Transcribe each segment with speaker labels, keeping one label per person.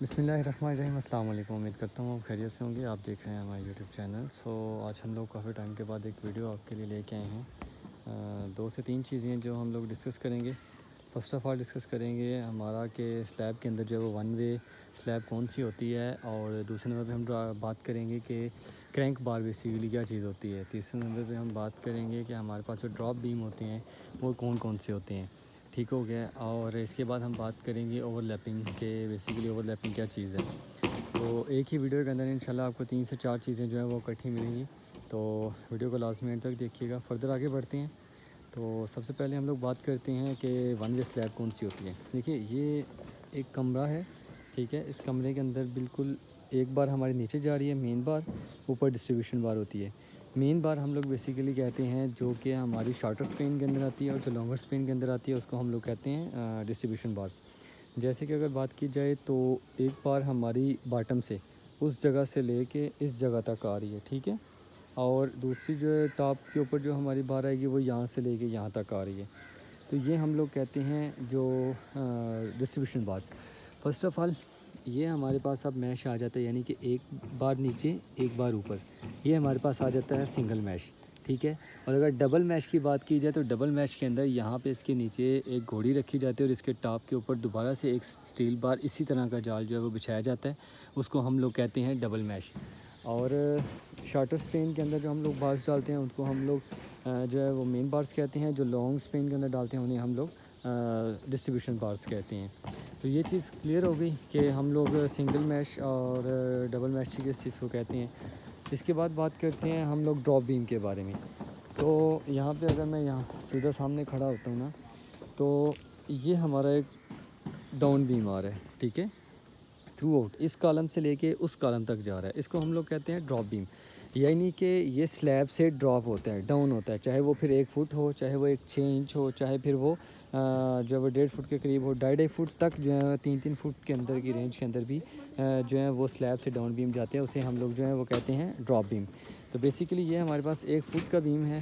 Speaker 1: بسم اللہ الرحمن الرحیم۔ السلام علیکم، امید کرتا ہوں آپ خیریت سے ہوں گے۔ آپ دیکھ رہے ہیں ہمارا یوٹیوب چینل۔ آج ہم لوگ کافی ٹائم کے بعد ایک ویڈیو آپ کے لیے لے کے آئے ہیں۔ 2 سے 3 چیزیں جو ہم لوگ ڈسکس کریں گے۔ فرسٹ آف آل ڈسکس کریں گے ہمارا کہ سلیب کے اندر جو ہے وہ ون وے سلیب کون سی ہوتی ہے، اور دوسرے نمبر پہ ہم بات کریں گے کہ کرینک بار بیسیکلی کیا چیز ہوتی ہے۔ تیسرے نمبر پہ ہم بات کریں گے کہ ہمارے پاس جو ڈراپ بیم ہوتے ہیں وہ کون کون سے ہوتے ہیں، ٹھیک ہو گیا۔ اور اس کے بعد ہم بات کریں گے اوور لیپنگ کے، بیسیکلی اوور لیپنگ کیا چیز ہے۔ تو ایک ہی ویڈیو کے اندر انشاءاللہ آپ کو 3 سے 4 چیزیں جو ہیں وہ اکٹھی ملیں گی، تو ویڈیو کو لازمی اینڈ تک دیکھیے گا۔ فردر آگے بڑھتے ہیں تو سب سے پہلے ہم لوگ بات کرتے ہیں کہ ون وے سلیب کون سی ہوتی ہے۔ دیکھیے یہ ایک کمرہ ہے، ٹھیک ہے۔ اس کمرے کے اندر بالکل ایک بار ہماری نیچے جا رہی ہے مین بار، اوپر ڈسٹریبیوشن بار ہوتی ہے۔ مین بار ہم لوگ بیسیکلی کہتے ہیں جو کہ ہماری شارٹر سپین کے اندر آتی ہے، اور جو لانگر سپین کے اندر آتی ہے اس کو ہم لوگ کہتے ہیں ڈسٹریبیوشن بارس۔ جیسے کہ اگر بات کی جائے تو ایک بار ہماری باٹم سے اس جگہ سے لے کے اس جگہ تک آ رہی ہے، ٹھیک ہے، اور دوسری جو ہے ٹاپ کے اوپر جو ہماری بار آئے گی وہ یہاں سے لے کے یہاں تک آ رہی ہے۔ تو یہ ہم لوگ کہتے ہیں جو ڈسٹریبیوشن بارس۔ فرسٹ آف آل یہ ہمارے پاس اب میش آ جاتا ہے، یعنی کہ ایک بار نیچے ایک بار اوپر، یہ ہمارے پاس آ جاتا ہے سنگل میش، ٹھیک ہے۔ اور اگر ڈبل میش کی بات کی جائے تو ڈبل میش کے اندر یہاں پہ اس کے نیچے ایک گھوڑی رکھی جاتی ہے، اور اس کے ٹاپ کے اوپر دوبارہ سے ایک سٹیل بار اسی طرح کا جال جو ہے وہ بچھایا جاتا ہے، اس کو ہم لوگ کہتے ہیں ڈبل میش۔ اور شارٹر سپین کے اندر جو ہم لوگ بارس ڈالتے ہیں ان کو ہم لوگ جو ہے وہ مین بارس کہتے ہیں، جو لانگ سپین کے اندر ڈالتے ہیں انہیں ہم لوگ ڈسٹریبیوشن بارس کہتے ہیں۔ تو یہ چیز کلیئر ہو گئی کہ ہم لوگ سنگل میش اور ڈبل میش کی کس چیز کو کہتے ہیں۔ اس کے بعد بات کرتے ہیں ہم لوگ ڈراپ بیم کے بارے میں۔ تو یہاں پہ اگر میں یہاں سیدھا سامنے کھڑا ہوتا ہوں نا، تو یہ ہمارا ایک ڈاؤن بیم آ رہا ہے، ٹھیک ہے، تھرو آؤٹ اس کالم سے لے کے اس کالم تک جا رہا ہے، اس کو ہم لوگ کہتے ہیں ڈراپ بیم۔ یعنی کہ یہ سلیب سے ڈراپ ہوتا ہے، ڈاؤن ہوتا ہے، چاہے وہ پھر 1 فٹ ہو، چاہے وہ 6 انچ ہو، چاہے پھر وہ جو ہے وہ 1.5 فٹ کے قریب ہو، 2.5 فٹ تک جو ہے 3 فٹ کے اندر کی رینج کے اندر بھی جو ہے وہ سلیب سے ڈاؤن بیم جاتے ہیں، اسے ہم لوگ جو ہے وہ کہتے ہیں ڈراپ بیم۔ تو بیسیکلی یہ ہمارے پاس 1 فٹ کا بیم ہے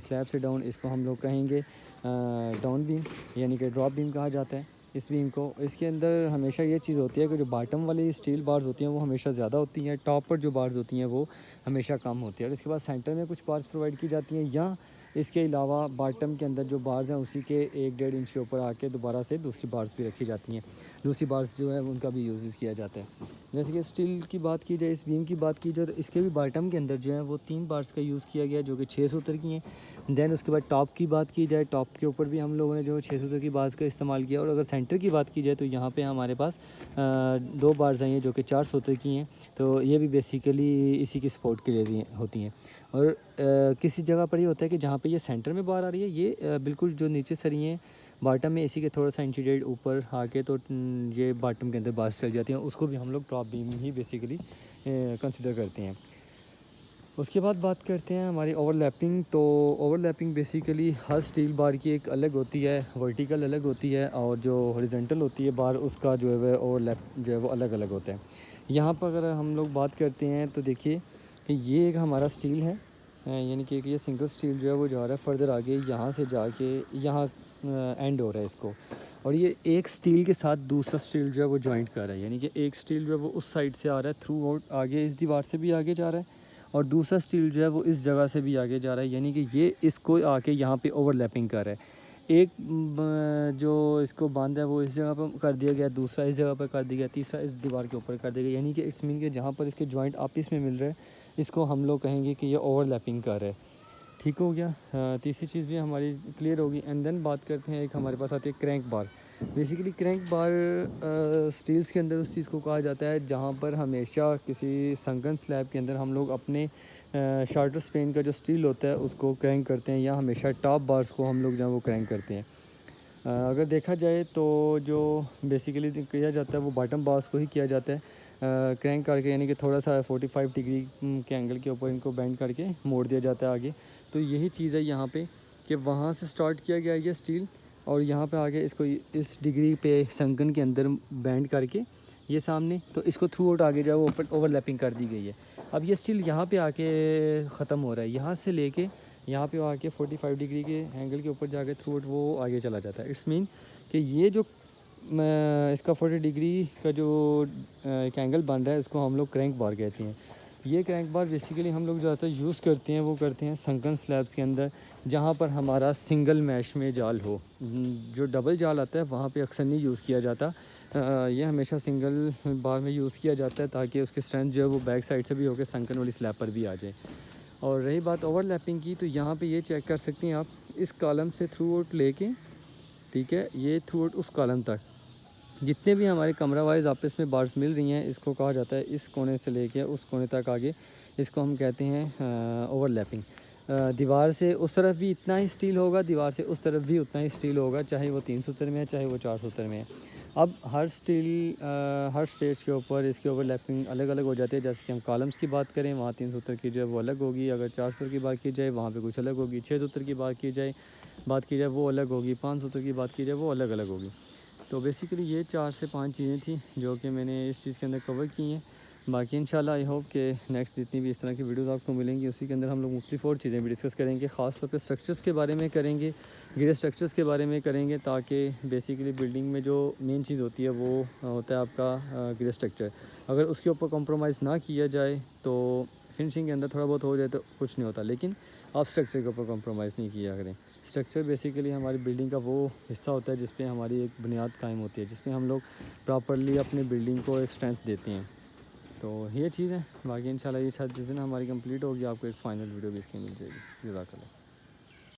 Speaker 1: سلیب سے ڈاؤن، اس کو ہم لوگ کہیں گے ڈاؤن بیم، یعنی کہ ڈراپ بیم کہا جاتا ہے اس بیم کو۔ اس کے اندر ہمیشہ یہ چیز ہوتی ہے کہ جو باٹم والی اسٹیل بارز ہوتی ہیں وہ ہمیشہ زیادہ ہوتی ہیں، ٹاپ پر جو بارز ہوتی ہیں وہ ہمیشہ کم ہوتی ہے، اور اس کے بعد سینٹر میں کچھ بارز پرووائڈ کی جاتی ہیں، یا اس کے علاوہ باٹم کے اندر جو بارز ہیں اسی کے 1-1.5 انچ کے اوپر آ کے دوبارہ سے دوسری بارز بھی رکھی جاتی ہیں، دوسری بارز جو ہے ان کا بھی یوز کیا جاتا ہے۔ جیسے کہ اسٹیل کی بات کی جائے، اس بیم کی بات کی جائے، تو اس کے بھی باٹم کے اندر جو ہے وہ 3 بارز کا یوز کیا گیا جو کہ 6 سوتر کی ہیں۔ دین اس کے بعد ٹاپ کی بات کی جائے، ٹاپ کے اوپر بھی ہم لوگوں نے جو 6 سوتر کی بارز کا استعمال کیا، اور اگر سینٹر کی بات کی جائے تو یہاں پہ ہمارے پاس 2 بارز آئی ہیں جو کہ 4 سوتر کی ہیں، تو یہ بھی بیسیکلی اسی کی سپورٹ کے لیے ہوتی ہیں۔ اور کسی جگہ پر یہ ہوتا ہے کہ جہاں پہ یہ سینٹر میں بار آ رہی ہے، یہ بالکل جو نیچے سری ہیں باٹم میں اسی کے تھوڑا سا انچی ڈیڑھ اوپر آ کے تو یہ باٹم کے اندر بارز چل جاتی ہیں، اس کو بھی ہم لوگ ڈراپ بیم ہی بیسیکلی کنسیڈر کرتے ہیں۔ اس کے بعد بات کرتے ہیں ہماری اوور لیپنگ۔ تو اوور لیپنگ بیسیکلی ہر سٹیل بار کی ایک الگ ہوتی ہے، ورٹیکل الگ ہوتی ہے، اور جو ہاریزونٹل ہوتی ہے بار اس کا جو ہے اوور لیپ جو ہے وہ الگ الگ ہوتا ہے۔ یہاں پر اگر ہم لوگ بات کرتے ہیں تو دیکھیے کہ یہ ایک ہمارا سٹیل ہے، یعنی کہ یہ سنگل سٹیل جو ہے وہ جا رہا ہے فردر آگے، یہاں سے جا کے یہاں اینڈ ہو رہا ہے اس کو، اور یہ ایک سٹیل کے ساتھ دوسرا سٹیل جو ہے وہ جوائنٹ کر رہا ہے، یعنی کہ ایک سٹیل جو ہے وہ اس سائڈ سے آ رہا ہے تھرو آؤٹ آگے اس دیوار سے بھی آگے جا رہا ہے، اور دوسرا سٹیل جو ہے وہ اس جگہ سے بھی آگے جا رہا ہے، یعنی کہ یہ اس کو آ کے یہاں پہ اوور لیپنگ کر رہا ہے۔ ایک جو اس کو باندھ ہے وہ اس جگہ پہ کر دیا گیا، دوسرا اس جگہ پر کر دیا گیا، تیسرا اس دیوار کے اوپر کر دیا گیا، یعنی کہ اٹس مین کہ جہاں پر اس کے جوائنٹ آپس میں مل رہے ہیں اس کو ہم لوگ کہیں گے کہ یہ اوور لیپنگ کر رہا ہے، ٹھیک ہو گیا۔ تیسری چیز بھی ہماری کلیئر ہوگی۔ اینڈ دین بات کرتے ہیں ایک ہمارے پاس آتی ہے کرینک بار۔ بیسیکلی کرینک بار سٹیلز کے اندر اس چیز کو کہا جاتا ہے جہاں پر ہمیشہ کسی سنگن سلیب کے اندر ہم لوگ اپنے شارٹر سپین کا جو سٹیل ہوتا ہے اس کو کرینک کرتے ہیں، یا ہمیشہ ٹاپ بارز کو ہم لوگ جو ہے وہ کرینک کرتے ہیں۔ اگر دیکھا جائے تو جو بیسیکلی کیا جاتا ہے وہ باٹم بارز کو ہی کیا جاتا ہے کرینک کر کے، یعنی کہ تھوڑا سا 45 ڈگری کے اینگل کے اوپر ان کو بینڈ کر کے موڑ دیا جاتا ہے آگے۔ تو یہی چیز ہے یہاں پہ کہ وہاں سے سٹارٹ کیا گیا یہ سٹیل، اور یہاں پہ آگے اس کو اس ڈگری پہ سنکن کے اندر بینڈ کر کے یہ سامنے، تو اس کو تھرو آؤٹ آگے جو ہے وہ اوور لیپنگ کر دی گئی ہے۔ اب یہ سٹیل یہاں پہ آ کے ختم ہو رہا ہے، یہاں سے لے کے یہاں پہ آ کے 45 ڈگری کے اینگل کے اوپر جا کے تھرو آؤٹ وہ آگے چلا جاتا ہے۔ اٹس مین کہ یہ جو اس کا 40 ڈگری کا جو ایک اینگل بن رہا ہے اس کو ہم لوگ کرینک بار کہتے ہیں. یہ کرینک بار بیسیکلی ہم لوگ زیادہ تر یوز کرتے ہیں وہ کرتے ہیں سنکن سلیبس کے اندر جہاں پر ہمارا سنگل میش میں جال ہو. جو ڈبل جال آتا ہے وہاں پہ اکثر نہیں یوز کیا جاتا. یہ ہمیشہ سنگل بار میں یوز کیا جاتا ہے تاکہ اس کی اسٹرینتھ جو ہے وہ بیک سائڈ سے بھی ہو کے سنکن والی سلیب پر بھی آ جائے. اور رہی بات اوور لیپنگ کی تو یہاں پہ یہ چیک کر سکتے ہیں آپ اس کالم سے تھرو آؤٹ لے کے, ٹھیک ہے, یہ تھرو آؤٹ اس کالم تک جتنے بھی ہمارے کمرہ وائز آپس میں بارز مل رہی ہیں اس کو کہا جاتا ہے اس کونے سے لے کے اس کونے تک آگے, اس کو ہم کہتے ہیں اوور لیپنگ. دیوار سے اس طرف بھی اتنا ہی اسٹیل ہوگا, دیوار سے اس طرف بھی اتنا ہی اسٹیل ہوگا, چاہے وہ 3 سوتر میں ہے چاہے وہ 4 سوتر میں ہے. اب ہر اسٹیج کے اوپر اس کی اوور لیپنگ الگ الگ ہو جاتی ہے. جیسے کہ ہم کالمس کی بات کریں وہاں 3 سوتر کی جو ہے وہ الگ ہوگی, اگر 4 سوتر کی بات کی جائے وہاں پہ کچھ الگ ہوگی, 6 سوتر کی بات کی جائے وہ الگ ہوگی, 5 سوتر کی بات کی جائے وہ الگ الگ ہوگی. تو بیسیکلی یہ 4 سے 5 چیزیں تھیں جو کہ میں نے اس چیز کے اندر کور کی ہیں. باقی انشاءاللہ آئی ہوپ کہ نیکسٹ جتنی بھی اس طرح کی ویڈیوز آپ کو ملیں گی اسی کے اندر ہم لوگ مختلف اور چیزیں بھی ڈسکس کریں گے, خاص طور پہ اسٹرکچرس کے بارے میں کریں گے, گرے اسٹرکچرس کے بارے میں کریں گے, تاکہ بیسیکلی بلڈنگ میں جو مین چیز ہوتی ہے وہ ہوتا ہے آپ کا گرے اسٹرکچر. اگر اس کے اوپر کمپرومائز نہ کیا جائے تو فنشنگ کے اندر تھوڑا بہت ہو جائے تو کچھ نہیں ہوتا, لیکن آپ اسٹرکچر کے اوپر کمپرومائز نہیں کیا کریں. اسٹرکچر بیسیکلی ہماری بلڈنگ کا وہ حصہ ہوتا ہے جس پہ ہماری ایک بنیاد قائم ہوتی ہے, جس پہ ہم لوگ پراپرلی اپنے بلڈنگ کو ایک اسٹرینتھ دیتے ہیں. تو یہ چیز ہے. باقی انشاءاللہ یہ شاید جس دن ہماری کمپلیٹ ہوگی آپ کو ایک فائنل ویڈیو بھی اس کی مل جائے گی. جزاک اللہ.